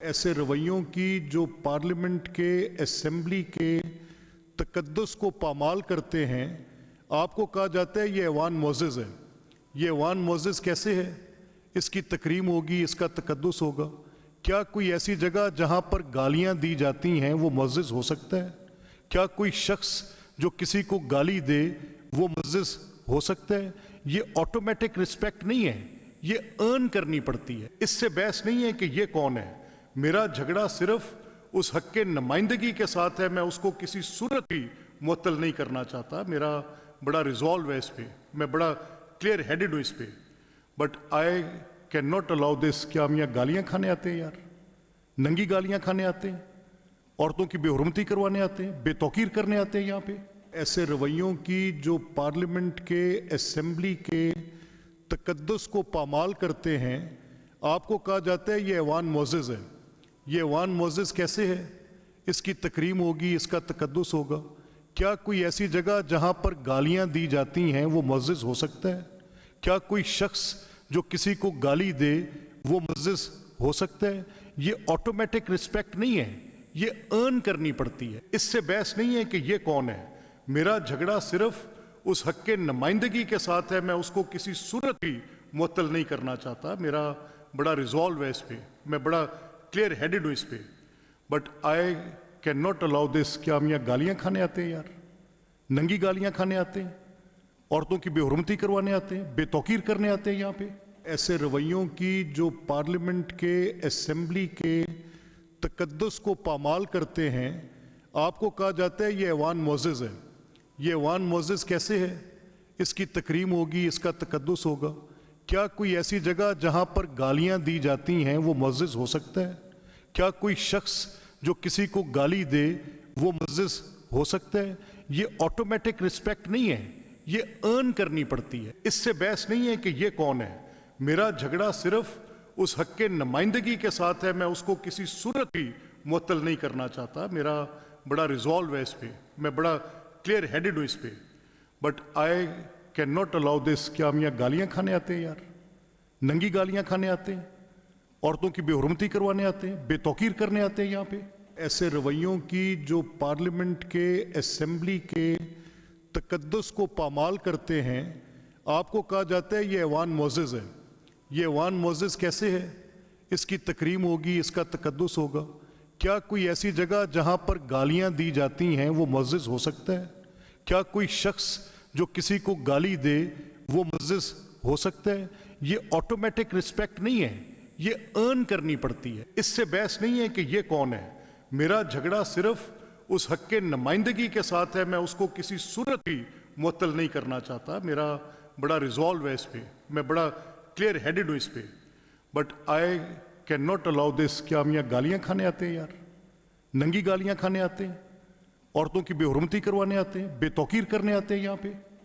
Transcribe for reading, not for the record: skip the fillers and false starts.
ऐसे रवैयों की जो पार्लियामेंट के असेंबली के तकद्दुस को पामाल करते हैं। आपको कहा जाता है ये ऐवान मोअज़्ज़ज़ है। ये ऐवान मोअज़्ज़ज़ कैसे है? इसकी तकरीम होगी, इसका तकद्दुस होगा। क्या कोई ऐसी जगह जहां पर गालियां दी जाती हैं वो मुअज़्ज़ज़ हो सकता है? क्या कोई शख्स जो किसी को गाली दे वो मुअज़्ज़ज़ हो सकता है? ये ऑटोमेटिक रिस्पेक्ट नहीं है, ये अर्न करनी पड़ती है। इससे बहस नहीं है कि ये कौन है। मेरा झगड़ा सिर्फ उस हक के नुमाइंदगी के साथ है। मैं उसको किसी सूरत भी मुअत्तल नहीं करना चाहता। मेरा बड़ा रिजॉल्व है इस पे, मैं बड़ा क्लियर हेडेड हूँ इस पे। But I can not allow this. क्या हम यहाँ गालियाँ खाने आते हैं यार? नंगी गालियाँ खाने आते हैं, औरतों की बेहुरमती करवाने आते हैं, बेतौकीर करने आते हैं यहाँ पे। ऐसे रवैयों की जो पार्लियामेंट के असेंबली के तकद्दुस को पामाल करते हैं। आपको कहा जाता है ये ऐवान मोअज़्ज़ज़ है। ये ऐवान मोअज़्ज़ज़ कैसे है? इसकी तकरीम होगी, इसका तकद्दुस होगा। क्या कोई ऐसी जगह जहां पर गालियां दी जाती हैं वो मुअज़्ज़ज़ हो सकता है? क्या कोई शख्स जो किसी को गाली दे वो मुअज़्ज़ज़ हो सकता है? ये ऑटोमेटिक रिस्पेक्ट नहीं है, ये अर्न करनी पड़ती है। इससे बहस नहीं है कि ये कौन है। मेरा झगड़ा सिर्फ उस हक के नुमाइंदगी के साथ है। मैं उसको किसी सूरत भी मुअत्तल नहीं करना चाहता। मेरा बड़ा रिजॉल्व है इस पे, मैं बड़ा क्लियर हेडेड हूँ इस पे। But I can not allow this. क्या हम यहाँ गालियाँ खाने आते हैं यार? नंगी गालियाँ खाने आते हैं, औरतों की बेहुरमती करवाने आते हैं, बेतौकीर करने आते हैं यहाँ पे। ऐसे रवैयों की जो पार्लियामेंट के असेंबली के तकद्दुस को पामाल करते हैं। आपको कहा जाता है ये ऐवान मोअज़्ज़ज़ है। ये ऐवान मोअज़्ज़ज़ कैसे है? इसकी तकरीम होगी, इसका तकद्दुस होगा। क्या कोई ऐसी जगह जहां पर गालियां दी जाती हैं वो मुअज़्ज़ज़ हो सकता है? क्या कोई शख्स जो किसी को गाली दे वो मुअज़्ज़ज़ हो सकता है? ये ऑटोमेटिक रिस्पेक्ट नहीं है, ये अर्न करनी पड़ती है। इससे बहस नहीं है कि ये कौन है। मेरा झगड़ा सिर्फ उस हक के नुमाइंदगी के साथ है। मैं उसको किसी सूरत भी मुअत्तल नहीं करना चाहता। मेरा बड़ा रिजॉल्व है इस पे, मैं बड़ा क्लियर हेडेड हूँ इस पे। But I can not allow this. क्या हम यहाँ गालियाँ खाने आते हैं यार? नंगी गालियाँ खाने आते हैं, औरतों की बेहुरमती करवाने आते हैं, बेतौकीर करने आते हैं यहाँ पे। ऐसे रवैयों की जो पार्लियामेंट के असेंबली के तकद्दुस को पामाल करते हैं। आपको कहा जाता है ये ऐवान मोअज़्ज़ज़ है। ये ऐवान मोअज़्ज़ज़ कैसे है? इसकी तकरीम होगी, इसका तकद्दुस होगा। क्या कोई ऐसी जगह जहां पर गालियां दी जाती हैं वो मुअज़्ज़ज़ हो सकता है? क्या कोई शख्स जो किसी को गाली दे वो मुअज़्ज़ज़ हो सकता है? ये ऑटोमेटिक रिस्पेक्ट नहीं है, ये अर्न करनी पड़ती है। इससे बहस नहीं है कि ये कौन है। मेरा झगड़ा सिर्फ उस हक के नुमाइंदगी के साथ है। मैं उसको किसी सूरत भी मुअत्तल नहीं करना चाहता। मेरा बड़ा रिजॉल्व है इस पे, मैं बड़ा क्लियर हेडेड हूँ इस पे। But I can not allow this. क्या हम यहाँ गालियाँ खाने आते हैं यार? नंगी गालियाँ खाने आते हैं, औरतों की बेहुरमती करवाने आते हैं, बेतौकीर करने आते हैं यहाँ पे।